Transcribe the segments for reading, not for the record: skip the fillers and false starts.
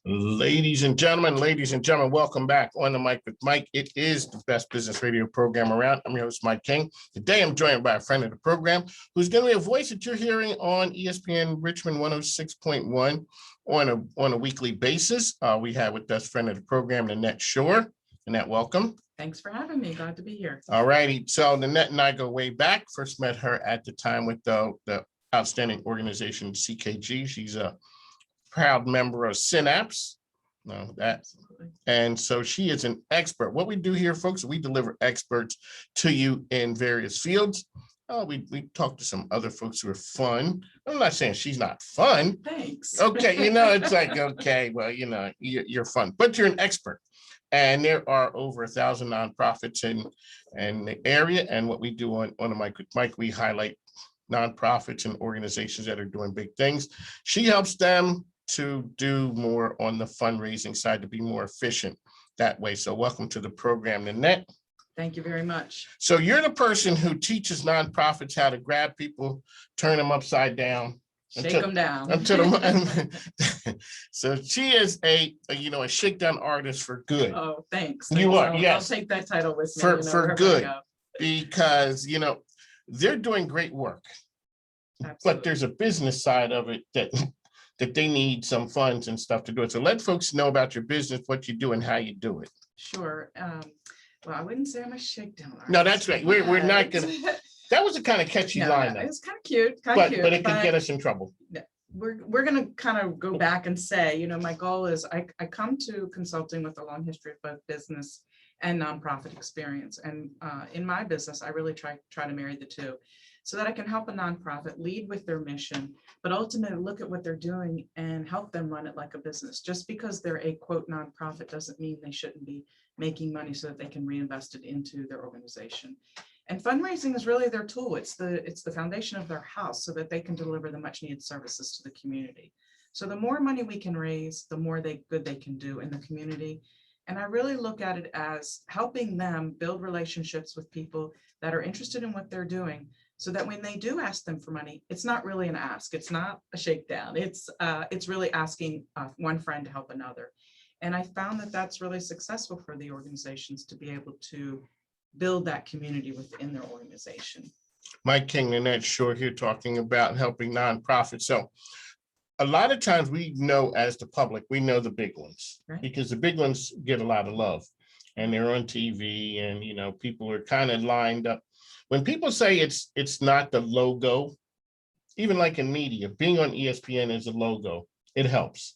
Ladies and gentlemen, welcome back on the mic with Mike. It is the best business radio program around. I'm your host, Mike King. Today, I'm joined by a friend of the program who's going to be a voice that you're hearing on ESPN Richmond 106.1 on a weekly basis. We have with us friend of the program, Nanette Shore. Nanette, welcome. Thanks for having me. Glad to be here. All righty. So Nanette and I go way back. First met her at the time with the outstanding organization CKG. She's a proud member of Synapse. No, that. And so she is an expert. What we do here, folks, we deliver experts to you in various fields. We talk to some other folks who are fun. I'm not saying she's not fun. Thanks. Okay, it's like, okay, well, you're fun, but you're an expert. And there are over 1,000 nonprofits in the area. And what we do on the mic with Mike, we highlight nonprofits and organizations that are doing big things. She helps them to do more on the fundraising side, to be more efficient that way. So welcome to the program, Nanette. Thank you very much. So you're the person who teaches nonprofits how to grab people, turn them upside down, shake them down. So she is a shakedown artist for good. Oh, thanks. You are, yes. I'll take that title with me. For good, because they're doing great work. Absolutely. But there's a business side of it that they need some funds and stuff to do it. So let folks know about your business, what you do and how you do it. Sure. Well, I wouldn't say I'm a shakedown artist. No, that's right. We're not going to. That was a kind of catchy line. It's kind of cute. But it can get us in trouble. We're going to kind of go back and say, my goal is I come to consulting with a long history of both business and nonprofit experience. And in my business, I really try to marry the two, so that I can help a nonprofit lead with their mission, but ultimately look at what they're doing and help them run it like a business. Just because they're a quote nonprofit doesn't mean they shouldn't be making money so that they can reinvest it into their organization. And fundraising is really their tool. It's the foundation of their house so that they can deliver the much needed services to the community. So the more money we can raise, the more good they can do in the community. And I really look at it as helping them build relationships with people that are interested in what they're doing, so that when they do ask them for money, it's not really an ask. It's not a shakedown. It's really asking one friend to help another. And I found that that's really successful for the organizations to be able to build that community within their organization. Mike King, Nanette Shore here, talking about helping nonprofits. So a lot of times we know, as the public, we know the big ones, right? Because the big ones get a lot of love and they're on TV and, people are kind of lined up. When people say it's not the logo, even like in media, being on ESPN is a logo, it helps.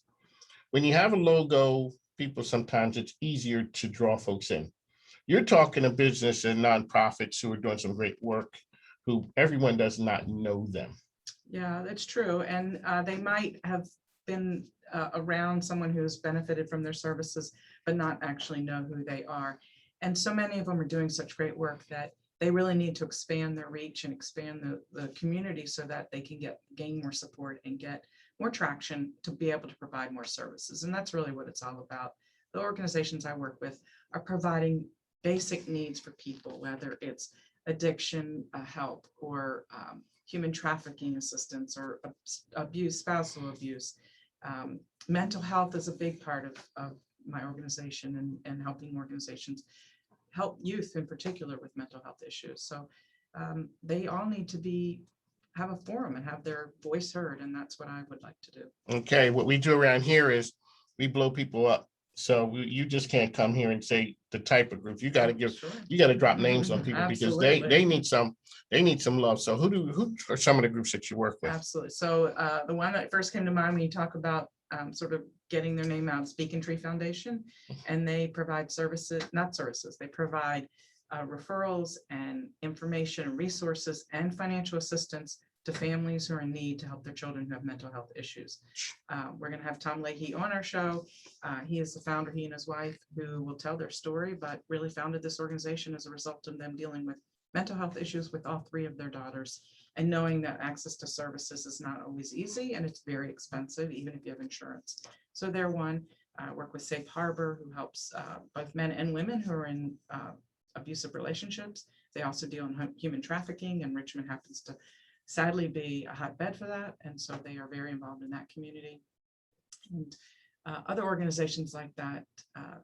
When you have a logo, sometimes it's easier to draw folks in. You're talking to business and nonprofits who are doing some great work, who everyone does not know them. Yeah, that's true. And they might have been around someone who's benefited from their services, but not actually know who they are. And so many of them are doing such great work that they really need to expand their reach and expand the community so that they can gain more support and get more traction to be able to provide more services. And that's really what it's all about. The organizations I work with are providing basic needs for people, whether it's addiction help or human trafficking assistance or abuse, spousal abuse. Mental health is a big part of my organization and helping organizations help youth in particular with mental health issues. So they all need to have a forum and have their voice heard. And that's what I would like to do. Okay. What we do around here is we blow people up. So you just can't come here and say the type of group. You got to drop names on people because they need some love. So who are some of the groups that you work with? Absolutely. So the one that first came to mind when you talk about sort of getting their name out, Beacon Tree Foundation, and they provide they provide referrals and information and resources and financial assistance to families who are in need to help their children who have mental health issues. We're going to have Tom Leahy on our show. He is the founder, he and his wife, who will tell their story, but really founded this organization as a result of them dealing with mental health issues with all three of their daughters, and knowing that access to services is not always easy and it's very expensive, even if you have insurance. So they're one. Work with Safe Harbor, who helps both men and women who are in abusive relationships. They also deal in human trafficking, and Richmond happens to sadly be a hotbed for that. And so they are very involved in that community. And other organizations like that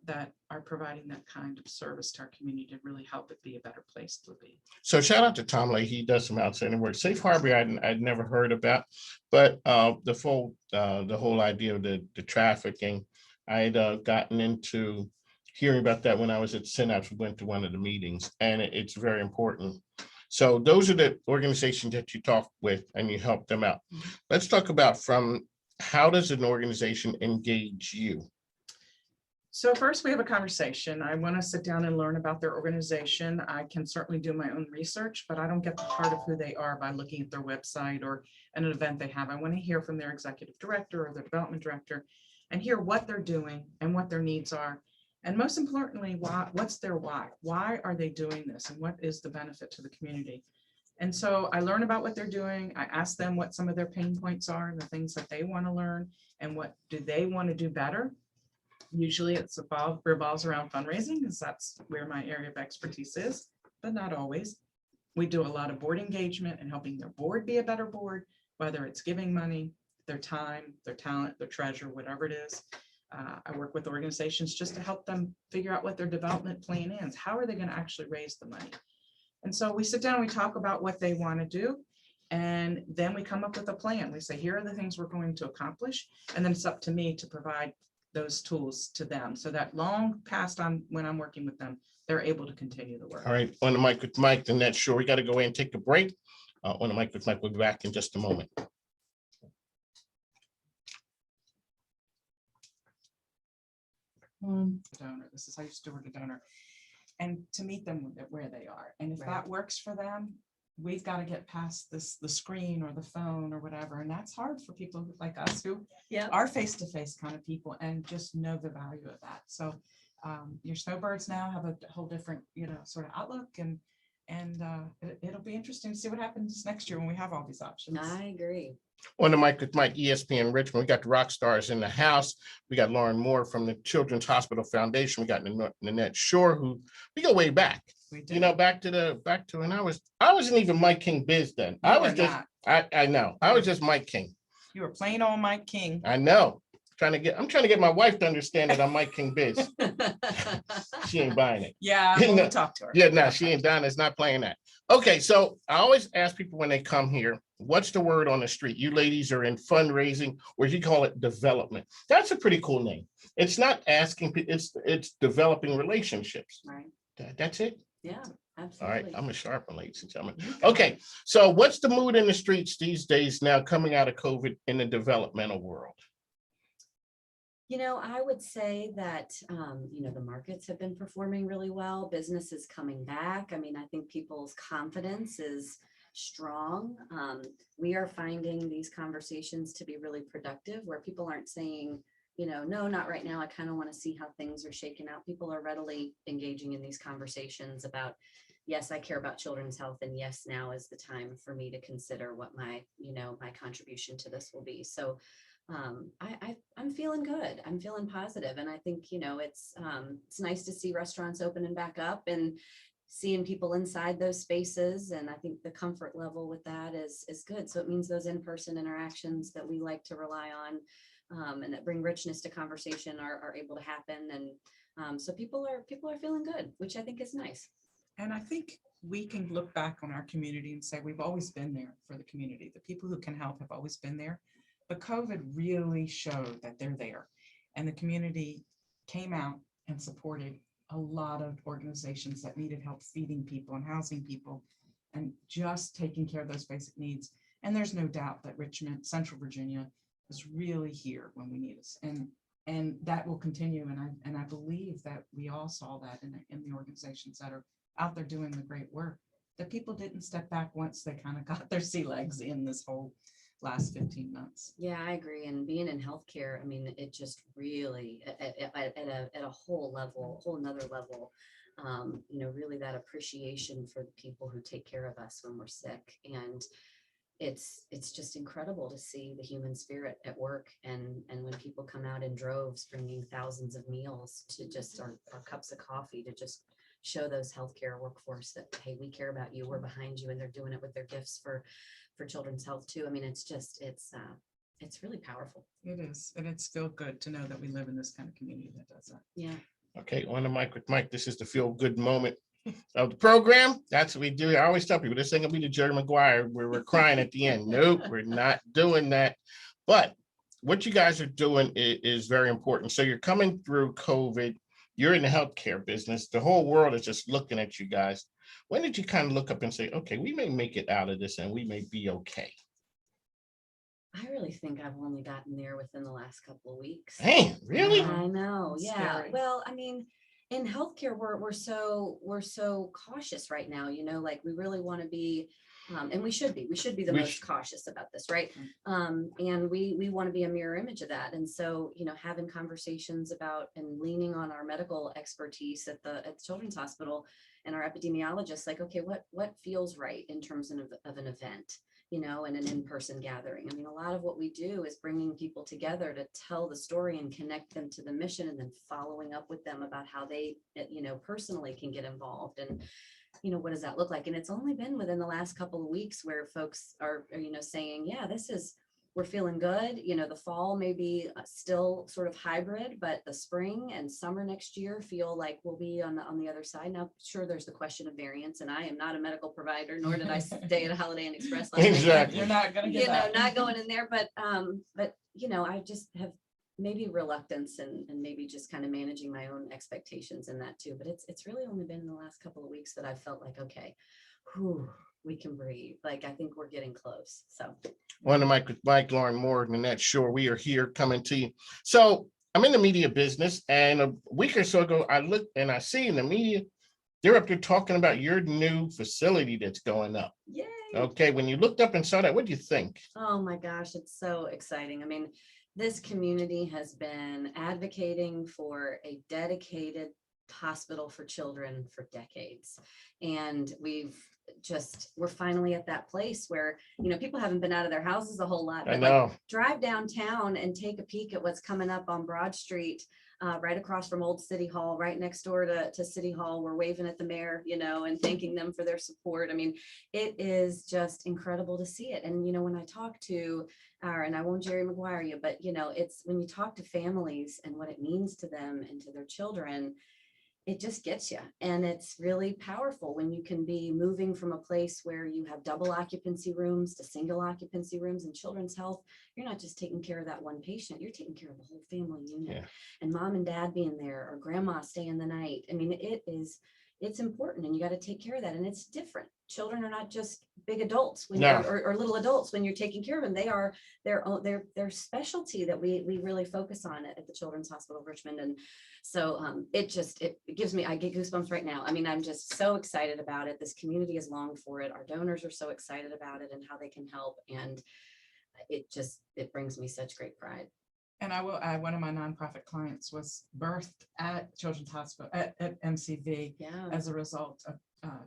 that are providing that kind of service to our community to really help it be a better place to be. So shout out to Tom Lay. He does some outstanding work. Safe Harbor, I'd never heard about, but the whole idea of the trafficking, I'd gotten into hearing about that when I was at Synapse. We went to one of the meetings, and it's very important. So those are the organizations that you talk with and you help them out. Let's talk about from how does an organization engage you? So first we have a conversation. I want to sit down and learn about their organization. I can certainly do my own research, but I don't get the heart of who they are by looking at their website or an event they have. I want to hear from their executive director or their development director and hear what they're doing and what their needs are. And most importantly, what's their why? Why are they doing this? And what is the benefit to the community? And so I learn about what they're doing. I ask them what some of their pain points are and the things that they want to learn and what do they want to do better. Usually it's revolves around fundraising because that's where my area of expertise is, but not always. We do a lot of board engagement and helping their board be a better board, whether it's giving money, their time, their talent, their treasure, whatever it is. I work with organizations just to help them figure out what their development plan is. How are they going to actually raise the money? And so we sit down and we talk about what they want to do. And then we come up with a plan. We say, here are the things we're going to accomplish. And then it's up to me to provide those tools to them so that long past when I'm working with them, they're able to continue the work. All right, on the mic with Mike, then that's sure. We got to go in and take a break. On the mic with Mike, we'll be back in just a moment. Donor. This is how you steward a donor. And to meet them where they are. And if Right. that works for them, we've got to get past the screen or the phone or whatever. And that's hard for people like us who Yeah. are face-to-face kind of people and just know the value of that. So your snowbirds now have a whole different, sort of outlook and it'll be interesting to see what happens next year when we have all these options. I agree. On the mic with Mike, ESPN Richmond. We got the rock stars in the house. We got Lauren Moore from the Children's Hospital Foundation. We got Nanette Shore, who we go way back. We did. Back to when I wasn't even Mike King biz then. I You was are just not. I know. I was just Mike King. You were plain old Mike King. I know. I'm trying to get my wife to understand that I'm Mike King biz. She ain't buying it. Yeah, No. we'll talk to her. Yeah, no, she ain't done. It's not playing that. Okay, so I always ask people when they come here, what's the word on the street? You ladies are in fundraising, or you call it development. That's a pretty cool name. It's not asking, it's developing relationships. Right. That's it. Yeah, All right, absolutely. I'm a sharp one, ladies and gentlemen. Okay, so what's the mood in the streets these days now coming out of COVID in the developmental world? I would say that, the markets have been performing really well. Business is coming back. I mean, I think people's confidence is strong. We are finding these conversations to be really productive where people aren't saying, no, not right now. I kind of want to see how things are shaking out. People are readily engaging in these conversations about, yes, I care about children's health. And yes, now is the time for me to consider what my contribution to this will be. So I'm feeling good. I'm feeling positive. And I think, it's nice to see restaurants opening back up and seeing people inside those spaces. And I think the comfort level with that is good. So it means those in-person interactions that we like to rely on and that bring richness to conversation are able to happen. And so people are feeling good, which I think is nice. And I think we can look back on our community and say, we've always been there for the community. The people who can help have always been there. But COVID really showed that they're there. And the community came out and supported a lot of organizations that needed help feeding people and housing people and just taking care of those basic needs. And there's no doubt that Richmond, Central Virginia is really here when we need us. And that will continue. And I believe that we all saw that in the organizations that are out there doing the great work, that people didn't step back once they kind of got their sea legs in this whole last 15 months. Yeah, I agree. And being in healthcare, I mean, it just really at a whole nother level, really that appreciation for the people who take care of us when we're sick. And it's just incredible to see the human spirit at work. And when people come out in droves, bringing thousands of meals to just our cups of coffee to just show those healthcare workforce that, hey, we care about you. We're behind you. And they're doing it with their gifts for children's health too. I mean, it's it's really powerful. It is, and it's still good to know that we live in this kind of community that does that. Yeah. Okay, on the mic with Mike. This is the feel good moment of the program. That's what we do. I always tell people this ain't gonna be the Jerry Maguire where we're crying at the end. Nope, we're not doing that. But what you guys are doing is very important. So you're coming through COVID. You're in the healthcare business. The whole world is just looking at you guys. When did you kind of look up and say, okay, we may make it out of this and we may be okay? I really think I've only gotten there within the last couple of weeks. Hey, really? I know. That's Yeah. scary. Well, I mean, in healthcare, we're so cautious right now, like we really want to be, and we should be the We most cautious about this, right? And we want to be a mirror image of that. And so, having conversations about and leaning on our medical expertise at the Children's Hospital and our epidemiologists, like, okay, what feels right in terms of an event? And an in-person gathering. I mean, a lot of what we do is bringing people together to tell the story and connect them to the mission, and then following up with them about how they, personally can get involved. And, what does that look like? And it's only been within the last couple of weeks where folks are saying, yeah, we're feeling good. The fall may be still sort of hybrid, but the spring and summer next year feel like we'll be on the other side. Now, sure, there's the question of variance, and I am not a medical provider, nor did I stay at a Holiday Inn Express last night. Exactly. You're not gonna get that. Not going in there, but I just have maybe reluctance and maybe just kind of managing my own expectations in that too. But it's really only been in the last couple of weeks that I felt like, okay, whew, we can breathe. Like, I think we're getting close. So On the mic with Mike, Lauren Moore, and Nanette Shore. We are here coming to you. So I'm in the media business, and a week or so ago, I looked and I see in the media, they're up there talking about your new facility that's going up. yay. Okay, when you looked up and saw that, what do you think? Oh my gosh, it's so exciting. I mean, this community has been advocating for a dedicated hospital for children for decades. And we're finally at that place where, people haven't been out of their houses a whole lot. I But know. drive downtown and take a peek at what's coming up on Broad Street, right across from Old City Hall, right next door to City Hall. We're waving at the mayor, and thanking them for their support. I mean, it is just incredible to see it. And, when I talk to and I won't Jerry Maguire you, but, it's when you talk to families and what it means to them and to their children, it just gets you. And it's really powerful when you can be moving from a place where you have double occupancy rooms to single occupancy rooms. In children's health, you're not just taking care of that one patient, you're taking care of the whole family unit. Yeah. And mom and dad being there, or grandma staying the night. I mean, it's important, and you got to take care of that. And it's different. Children are not just big adults No. or little adults when you're taking care of them. They are their specialty that we really focus on at the Children's Hospital of Richmond. And so it gives me, I get goosebumps right now. I mean, I'm just so excited about it. This community has longed for it. Our donors are so excited about it and how they can help. And it brings me such great pride. And I will add, one of my nonprofit clients was birthed at Children's Hospital at MCV Yeah. as a result of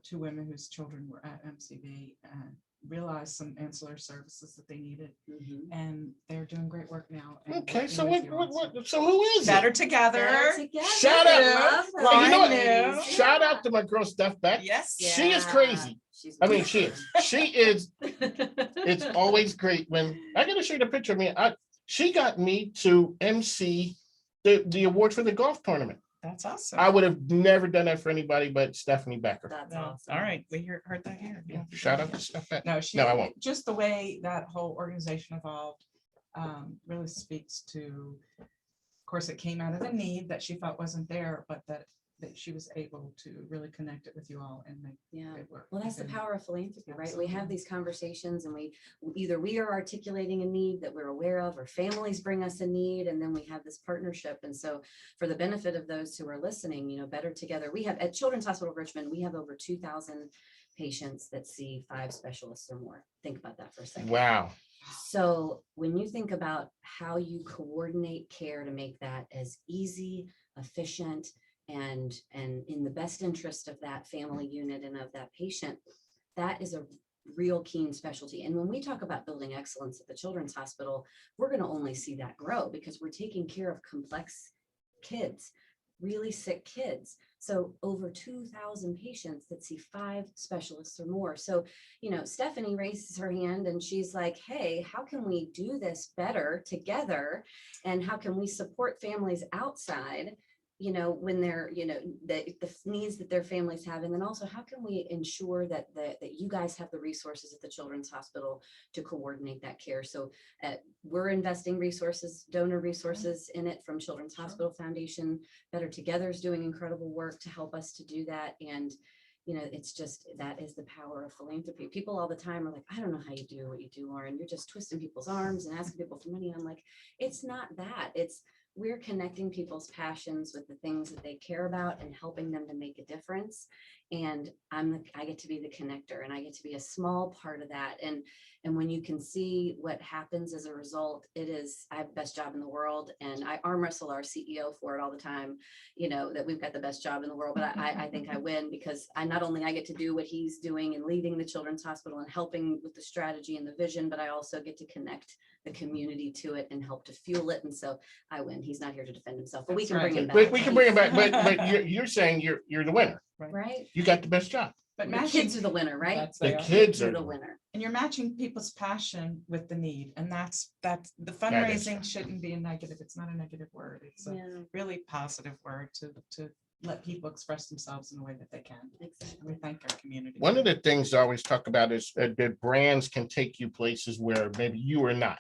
two women whose children were at MCV and realized some ancillary services that they needed. Mhm. And they're doing great work now. and Okay, working so with you also. so who is Better it? Together. Better together. Shout out. Love her. Well, you know what? Lauren, Shout out to my girl Steph Beck. Yes. She is crazy. She's I mean, she is. It's It's always great when I gotta show you the picture of me. She got me to MC the award for the golf tournament. That's awesome. I would have never done that for anybody but Stephanie Becker. That's No, awesome. all right, we heard that here. Yeah. Shout out to Steph Becker. No, she, No, I won't. just the way that whole organization evolved really speaks to, of course, it came out of the need that she felt wasn't there, but that she was able to really connect it with you all and make Yeah. it work. Well, that's the And- power of philanthropy, right? We have Absolutely. these conversations, and we are articulating a need that we're aware of, or families bring us a need, and then we have this partnership. And so for the benefit of those who are listening, Better Together, we have at Children's Hospital of Richmond, we have over 2,000 patients that see 5 specialists or more. Think about that for a second. Wow. So when you think about how you coordinate care to make that as easy, efficient, and in the best interest of that family unit and of that patient, that is a real keen specialty. And when we talk about building excellence at the Children's Hospital, we're going to only see that grow because we're taking care of complex kids. really sick kids. So over 2,000 patients that see 5 specialists or more. So, Stephanie raises her hand and she's like, hey, how can we do this better together? And how can we support families outside, when they're, the needs that their families have? And then also, how can we ensure that you guys have the resources at the Children's Hospital to coordinate that care? So we're investing resources, donor resources in it from Children's Hospital Foundation. Better Together is doing incredible work to help us to do that. And it's just, that is the power of philanthropy. People all the time are like, I don't know how you do what you do, Lauren. You're just twisting people's arms and asking people for money. And I'm like, it's not that. It's, we're connecting people's passions with the things that they care about and helping them to make a difference. And I get to be the connector, and I get to be a small part of that. And when you can see what happens as a result, I have the best job in the world, and I arm wrestle our CEO for it all the time, that we've got the best job in the world. But I think I win because I get to do what he's doing and leading the Children's Hospital and helping with the strategy and the vision, but I also get to connect the community to it and help to fuel it. And so I win. He's not here to defend himself, but we That's can bring right. him back. But we can bring it back, but you're saying you're the winner. Right? You got the best job. But The matching, kids are the winner, right? The kids Are are the winner. and you're matching people's passion with the need. And that's the is fundraising shouldn't be a negative. It's not a negative word. It's a Yeah, really positive word to let people express themselves in the way that they can. And exactly. we thank our community. One of the things I always talk about is that brands can take you places where maybe you are not.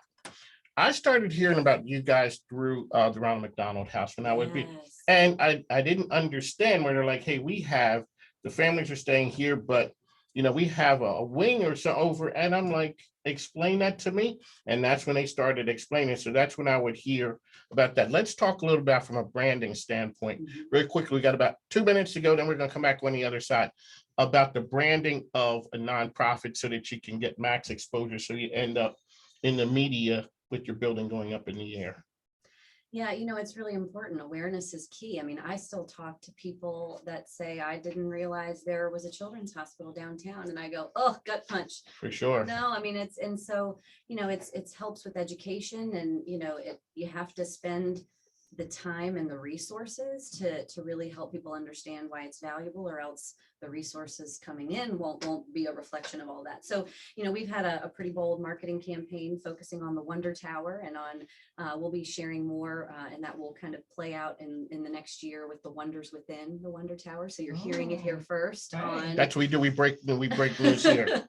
I started hearing about you guys through the Ronald McDonald House when I would be, Yes. and I didn't understand where they're like, hey, we have, the families are staying here, but we have a wing or so over, and I'm like, explain that to me. And that's when they started explaining. So that's when I would hear about that. Let's talk a little bit from a branding standpoint. Mhm. Very quickly, we got about 2 minutes to go, then we're going to come back on the other side about the branding of a nonprofit so that you can get max exposure. So you end up in the media with your building going up in the air. Yeah, it's really important. Awareness is key. I mean, I still talk to people that say, I didn't realize there was a children's hospital downtown. And I go, oh, gut punch. For sure. No, I mean, it's helps with education, and, you have to spend the time and the resources to really help people understand why it's valuable, or else the resources coming in won't be a reflection of all that. So, we've had a pretty bold marketing campaign focusing on the Wonder Tower, and we'll be sharing more, and that will kind of play out in the next year with the wonders within the Wonder Tower. So you're hearing it here Oh, first right. on. That's what we do. We break news here.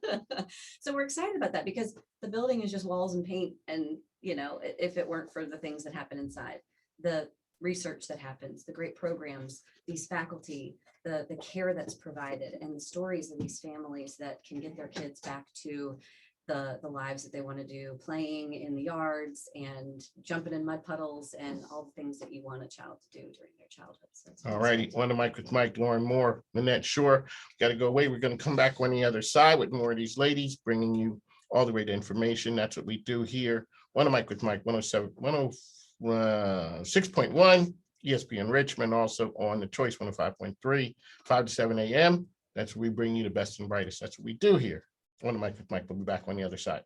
So we're excited about that because the building is just walls and paint, and if it weren't for the things that happen inside, the research that happens, the great programs, these faculty, the care that's provided, and the stories of these families that can get their kids back to the lives that they want to do, playing in the yards and jumping in mud puddles and all the things that you want a child to do during their childhood. So All righty. On the mic with Mike, Lauren Moore, Lynette Shore. Got to go away. We're going to come back on the other side with more of these ladies, bringing you all the way to information. That's what we do here. On the mic with Mike, 106.1 ESPN Richmond, also on the Choice 105.3, 5 to 7 a.m. That's where we bring you the best and brightest. That's what we do here. On the mic with Mike. We'll be back on the other side.